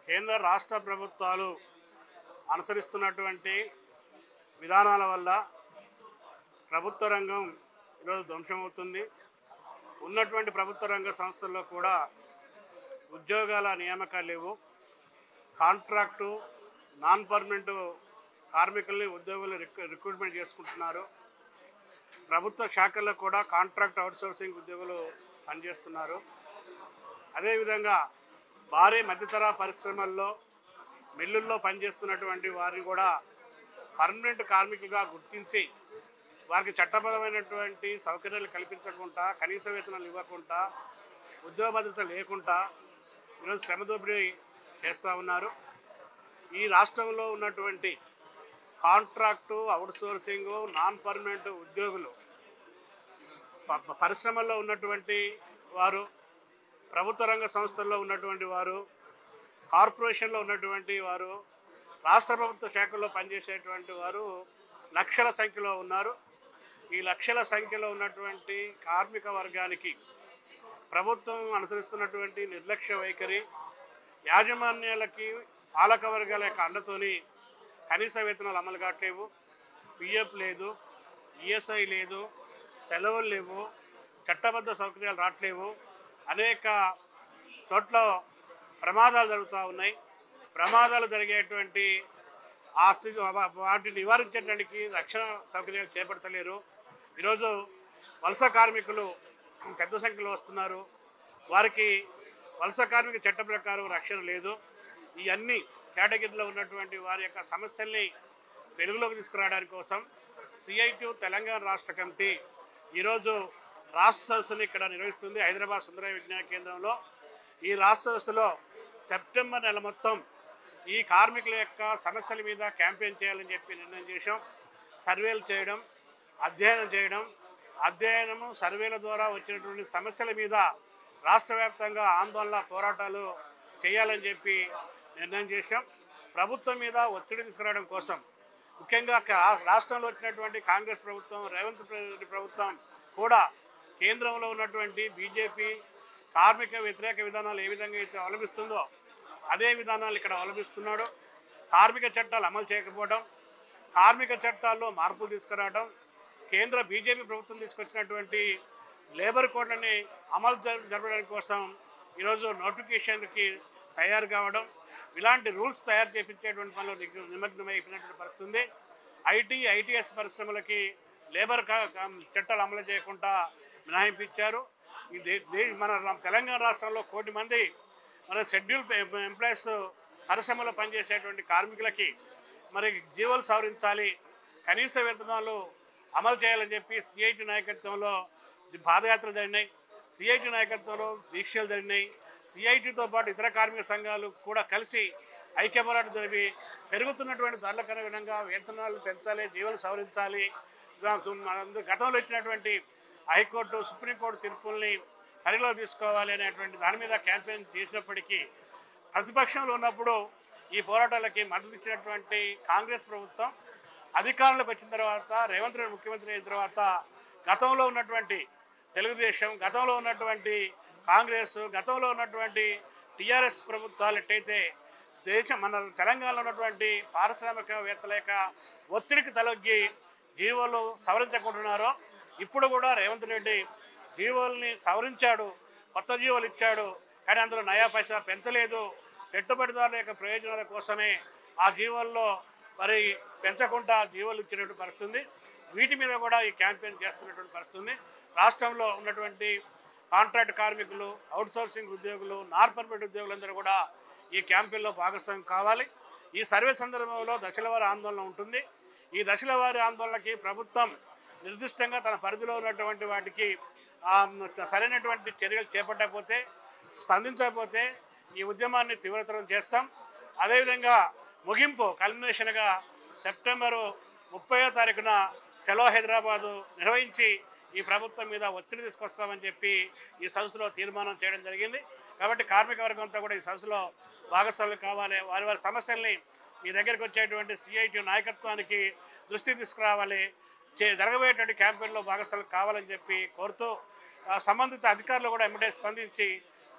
కేంద్ర రాష్ట్ర ప్రభుత్వాలు అనుసరిస్తున్నటువంటి విధానాల వల్ల ప్రభుత్వ రంగం ఈరోజు ధ్వంసమవుతుంది. ఉన్నటువంటి ప్రభుత్వ రంగ సంస్థల్లో కూడా ఉద్యోగాల నియామకాలు లేవు. కాంట్రాక్టు నాన్ పర్మనెంట్ కార్మికుల్ని ఉద్యోగులు రిక్రూట్మెంట్ చేసుకుంటున్నారు. ప్రభుత్వ శాఖల్లో కూడా కాంట్రాక్ట్ అవుట్సోర్సింగ్ ఉద్యోగులు పనిచేస్తున్నారు. అదేవిధంగా భారీ మధ్యతర పరిశ్రమల్లో మిల్లుల్లో పనిచేస్తున్నటువంటి వారిని కూడా పర్మనెంట్ కార్మికులుగా గుర్తించి వారికి చట్టపరమైనటువంటి సౌకర్యాలు కల్పించకుండా, కనీస వేతనాలు ఇవ్వకుండా, ఉద్యోగ భద్రత లేకుండా ఈరోజు శ్రమ దోపిడీ చేస్తూ ఉన్నారు. ఈ రాష్ట్రంలో ఉన్నటువంటి కాంట్రాక్టు అవుట్సోర్సింగు నాన్ పర్మనెంట్ ఉద్యోగులు పరిశ్రమల్లో ఉన్నటువంటి వారు, ప్రభుత్వ రంగ సంస్థల్లో ఉన్నటువంటి వారు, కార్పొరేషన్లో ఉన్నటువంటి వారు, రాష్ట్ర ప్రభుత్వ శాఖల్లో పనిచేసేటువంటి వారు లక్షల సంఖ్యలో ఉన్నారు. ఈ లక్షల సంఖ్యలో ఉన్నటువంటి కార్మిక వర్గానికి ప్రభుత్వం అనుసరిస్తున్నటువంటి నిర్లక్ష్య వైఖరి, యాజమాన్యాలకి పాలక వర్గాల యొక్క అండతోని కనీస వేతనాలు అమలు కావట్లేవు. పిఎఫ్ లేదు, ఈఎస్ఐ లేదు, సెలవులు లేవు, చట్టబద్ధ సౌకర్యాలు రావట్లేవు. అనేక చోట్ల ప్రమాదాలు జరుగుతూ ఉన్నాయి. ప్రమాదాలు జరిగేటువంటి ఆ స్థితి వాటిని నివారించడానికి రక్షణ సౌకర్యాలు చేపడతలేరు. ఈరోజు వలస కార్మికులు పెద్ద సంఖ్యలో వస్తున్నారు. వారికి వలస కార్మిక చట్ట ప్రకారం రక్షణ లేదు. ఈ అన్ని కేటగిరీలో ఉన్నటువంటి వారి యొక్క సమస్యల్ని వెలుగులోకి తీసుకురావడానికి కోసం సిఐటి తెలంగాణ రాష్ట్ర కమిటీ ఈరోజు రాష్ట్ర సదస్సుని ఇక్కడ నిర్వహిస్తుంది హైదరాబాద్ సుందరయ్య విజ్ఞాన కేంద్రంలో. ఈ రాష్ట్ర సదస్సులో సెప్టెంబర్ నెల మొత్తం ఈ కార్మికుల యొక్క సమస్యల మీద క్యాంపెయిన్ చేయాలని చెప్పి నిర్ణయం చేశాం. సర్వేలు చేయడం, అధ్యయనము సర్వేల ద్వారా వచ్చినటువంటి సమస్యల మీద రాష్ట్ర వ్యాప్తంగా ఆందోళన పోరాటాలు చేయాలని చెప్పి నిర్ణయం చేశాం. ప్రభుత్వం మీద ఒత్తిడి తీసుకురావడం కోసం ముఖ్యంగా రాష్ట్రంలో వచ్చినటువంటి కాంగ్రెస్ ప్రభుత్వం, రేవంత్ రెడ్డి ప్రభుత్వం కూడా కేంద్రంలో ఉన్నటువంటి బీజేపీ కార్మిక వ్యతిరేక విధానాలు ఏ విధంగా అయితే అవలంబిస్తుందో అదే విధానాలు ఇక్కడ అవలంబిస్తున్నాడు. కార్మిక చట్టాలు అమలు చేయకపోవడం, కార్మిక చట్టాల్లో మార్పులు తీసుకురావడం, కేంద్ర బీజేపీ ప్రభుత్వం తీసుకొచ్చినటువంటి లేబర్ కోడ్లని అమలు జరపడానికి కోసం ఈరోజు నోటిఫికేషన్కి తయారు కావడం, ఇలాంటి రూల్స్ తయారు చేయించేటువంటి పనులు నిమగ్నమైపోయినటువంటి పరిస్థితుంది. ఐటీఎస్ పరిశ్రమలకి లేబర్ చట్టాలు అమలు చేయకుండా మినహాయింపు ఇచ్చారు. మన తెలంగాణ రాష్ట్రంలో 1 కోటి మంది మన షెడ్యూల్ ఎంప్లాయీస్ పరిశ్రమలో పనిచేసేటువంటి కార్మికులకి మరి జీవోలు సవరించాలి, కనీస వేతనాలు అమలు చేయాలని చెప్పి సిఐటి నాయకత్వంలో పాదయాత్రలు జరిగినాయి. సిఐటి నాయకత్వంలో దీక్షలు జరిగినాయి. సిఐటితో పాటు ఇతర కార్మిక సంఘాలు కూడా కలిసి ఐక్య పోరాటం జరిపి పెరుగుతున్నటువంటి ధరలకు అనుగుణంగా వేతనాలు పెంచాలి, జీవోలు సవరించాలి, గతంలో ఇచ్చినటువంటి హైకోర్టు, సుప్రీంకోర్టు తీర్పుల్ని పరిగణలో తీసుకోవాలి అనేటువంటి దాని మీద క్యాంపెయిన్ చేసినప్పటికీ ప్రతిపక్షంలో ఉన్నప్పుడు ఈ పోరాటాలకి మద్దతు ఇచ్చినటువంటి కాంగ్రెస్ ప్రభుత్వం అధికారంలోకి వచ్చిన తర్వాత, రేవంత్ రెడ్డి ముఖ్యమంత్రి అయిన తర్వాత గతంలో ఉన్నటువంటి తెలుగుదేశం, గతంలో ఉన్నటువంటి కాంగ్రెస్, గతంలో ఉన్నటువంటి టీఆర్ఎస్ ప్రభుత్వాలు ఎట్టయితే మన తెలంగాణలో ఉన్నటువంటి పారిశ్రామికవేత్తల యొక్క ఒత్తిడికి తలొగ్గి జీవోలు సవరించకుంటున్నారో ఇప్పుడు కూడా రేవంత్ రెడ్డి జీవోల్ని సవరించాడు, కొత్త జీవోలు ఇచ్చాడు. కానీ అందులో నయా పైసా పెంచలేదు. పెట్టుబడిదారుల యొక్క ప్రయోజనాల కోసమే ఆ జీవోల్లో మరి పెంచకుండా జీవోలు ఇచ్చినటువంటి పరిస్థితుంది. వీటి మీద కూడా ఈ క్యాంపెయిన్ చేస్తున్నటువంటి పరిస్థితుంది. రాష్ట్రంలో ఉన్నటువంటి కాంట్రాక్ట్ కార్మికులు, అవుట్సోర్సింగ్ ఉద్యోగులు, నాన్ పర్మనెంట్ ఉద్యోగులందరూ కూడా ఈ క్యాంపెయిన్లో భాగస్వామ్యం కావాలి. ఈ సర్వే సందర్భంలో దశలవారీ ఆందోళన ఉంటుంది. ఈ దశలవారీ ఆందోళనకి ప్రభుత్వం నిర్దిష్టంగా తన పరిధిలో ఉన్నటువంటి వాటికి సరైనటువంటి చర్యలు చేపట్టకపోతే, స్పందించకపోతే ఈ ఉద్యమాన్ని తీవ్రతరం చేస్తాం. అదేవిధంగా ముగింపు కల్మినేషన్గా సెప్టెంబరు 30వ తారీఖున చలో హైదరాబాదు నిర్వహించి ఈ ప్రభుత్వం మీద ఒత్తిడి తీసుకొస్తామని చెప్పి ఈ సదస్సులో తీర్మానం చేయడం జరిగింది. కాబట్టి కార్మిక వర్గం అంతా కూడా ఈ సదస్సులో భాగస్వాములు కావాలి. వారి సమస్యల్ని మీ దగ్గరికి వచ్చేటువంటి సిఐటి నాయకత్వానికి దృష్టి తీసుకురావాలి. జరగబోయేటువంటి క్యాంపెయిన్లో భాగస్వాములు కావాలని చెప్పి కోరుతూ సంబంధిత అధికారులు కూడా ఎమ్మటే స్పందించి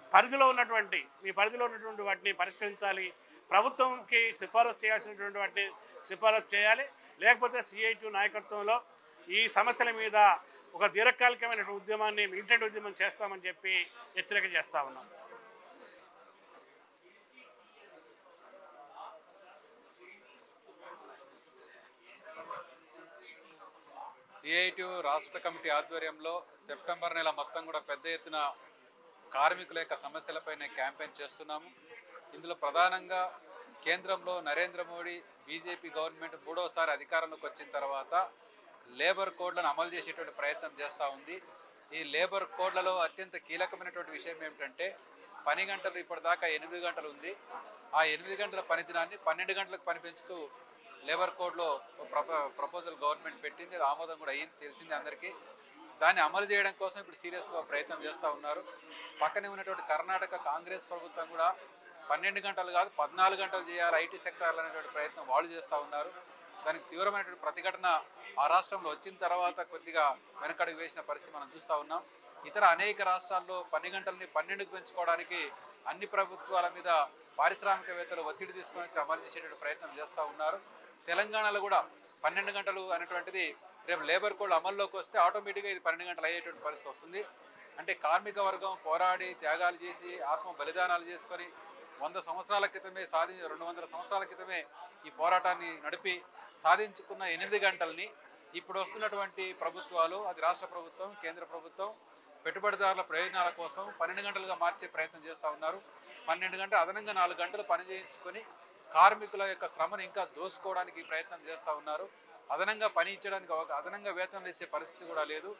మీ పరిధిలో ఉన్నటువంటి వాటిని పరిష్కరించాలి. ప్రభుత్వంకి సిఫారసు చేయాల్సినటువంటి వాటిని సిఫారసు చేయాలి. లేకపోతే సిఐటి నాయకత్వంలో ఈ సమస్యల మీద ఒక దీర్ఘకాలికమైన ఉద్యమాన్ని మిలిటెంట్ ఉద్యమం చేస్తామని చెప్పి హెచ్చరిక చేస్తా ఉన్నాం. సిఐటి రాష్ట్ర కమిటీ ఆధ్వర్యంలో సెప్టెంబర్ నెల మొత్తం కూడా పెద్ద ఎత్తున కార్మికుల యొక్క సమస్యలపైన క్యాంపెయిన్ చేస్తున్నాము. ఇందులో ప్రధానంగా కేంద్రంలో నరేంద్ర మోడీ బీజేపీ గవర్నమెంట్ మూడోసారి అధికారంలోకి వచ్చిన తర్వాత లేబర్ కోడ్లను అమలు చేసేటువంటి ప్రయత్నం చేస్తూ ఉంది. ఈ లేబర్ కోడ్లలో అత్యంత కీలకమైనటువంటి విషయం ఏమిటంటే పని గంటలు ఇప్పటిదాకా 8 గంటలు ఉంది. ఆ 8 గంటల పని దినాన్ని 12 గంటలకు పని పెంచుతూ లేబర్ కోడ్లో ప్రపోజల్ గవర్నమెంట్ పెట్టింది. ఆమోదం కూడా అయ్యింది, తెలిసింది అందరికీ. దాన్ని అమలు చేయడం కోసం ఇప్పుడు సీరియస్గా ప్రయత్నం చేస్తూ ఉన్నారు. పక్కనే ఉన్నటువంటి కర్ణాటక కాంగ్రెస్ ప్రభుత్వం కూడా 12 గంటలు కాదు 14 గంటలు చేయాలి ఐటీ సెక్టార్లు అనేటువంటి ప్రయత్నం వాళ్ళు చేస్తూ ఉన్నారు. దానికి తీవ్రమైనటువంటి ప్రతిఘటన ఆ రాష్ట్రంలో వచ్చిన తర్వాత కొద్దిగా వెనకడుగు వేసిన పరిస్థితి మనం చూస్తూ ఉన్నాం. ఇతర అనేక రాష్ట్రాల్లో పని గంటల్ని 12కు పెంచుకోవడానికి అన్ని ప్రభుత్వాల మీద పారిశ్రామికవేత్తలు ఒత్తిడి తీసుకొని వచ్చి అమలు చేసేటువంటి ప్రయత్నం చేస్తూ ఉన్నారు. తెలంగాణలో కూడా 12 గంటలు అనేటువంటిది రేపు లేబర్ కోడ్ అమల్లోకి వస్తే ఆటోమేటిక్గా ఇది 12 గంటలు అయ్యేటువంటి పరిస్థితి వస్తుంది. అంటే కార్మిక వర్గం పోరాడి త్యాగాలు చేసి ఆత్మ బలిదానాలు చేసుకొని 100 సంవత్సరాల క్రితమే 200 సంవత్సరాల క్రితమే ఈ పోరాటాన్ని నడిపి సాధించుకున్న 8 గంటల్ని ఇప్పుడు వస్తున్నటువంటి ప్రభుత్వాలు, అది రాష్ట్ర ప్రభుత్వం, కేంద్ర ప్రభుత్వం పెట్టుబడిదారుల ప్రయోజనాల కోసం 12 గంటలుగా మార్చే ప్రయత్నం చేస్తూ ఉన్నారు. 12 గంటలు అదనంగా 4 గంటలు పని చేయించుకొని కార్మికుల యొక్క శ్రమను ఇంకా దోసుకోవడానికి ప్రయత్నం చేస్తూ ఉన్నారు. అదనంగా పని ఇచ్చడానికి అదనంగా వేతనాలు ఇచ్చే పరిస్థితి కూడా లేదు.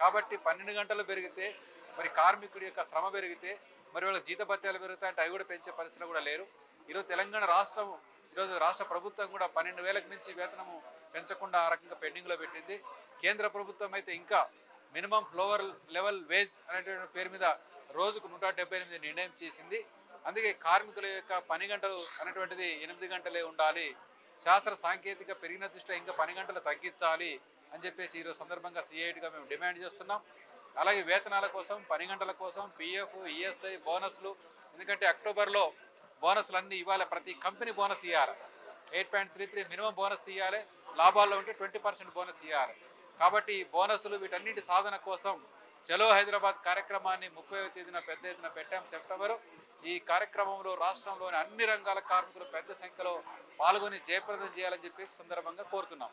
కాబట్టి 12 గంటలు పెరిగితే మరి కార్మికుడి యొక్క శ్రమ పెరిగితే మరి వాళ్ళ జీతభత్యాలు పెరుగుతాయంటే అవి కూడా పెంచే పరిస్థితులు కూడా లేరు. ఈరోజు తెలంగాణ రాష్ట్ర ప్రభుత్వం కూడా 12,000కి మించి వేతనము పెంచకుండా ఆ రకంగా పెండింగ్లో పెట్టింది. కేంద్ర ప్రభుత్వం అయితే ఇంకా మినిమం లోవర్ లెవెల్ వేజ్ అనేటువంటి పేరు మీద రోజుకు 178 నిర్ణయం చేసింది. అందుకే కార్మికుల యొక్క పని గంటలు అనేటువంటిది 8 గంటలే ఉండాలి, శాస్త్ర సాంకేతిక పెరిగిన దృష్టిలో ఇంకా పని గంటలు తగ్గించాలి అని చెప్పేసి ఈరోజు సందర్భంగా సిఐటిగా మేము డిమాండ్ చేస్తున్నాం. అలాగే వేతనాల కోసం, పని గంటల కోసం, పిఎఫ్, ఈఎస్ఐ, బోనస్లు, ఎందుకంటే అక్టోబర్లో బోనస్లు అన్నీ ఇవ్వాలి. ప్రతి కంపెనీ బోనస్ ఇవ్వాలి, 8.33 మినిమం బోనస్ ఇవ్వాలి, లాభాల్లో ఉంటే 20% బోనస్ ఇవ్వాలి. కాబట్టి బోనస్లు వీటన్నింటి సాధన కోసం చలో హైదరాబాద్ కార్యక్రమాన్ని 30వ తేదీన పెద్ద ఎత్తున పెట్టాం సెప్టెంబరు. ఈ కార్యక్రమంలో రాష్ట్రంలోని అన్ని రంగాల కార్మికులు పెద్ద సంఖ్యలో పాల్గొని జయప్రదం చేయాలని చెప్పేసి సందర్భంగా కోరుతున్నాం.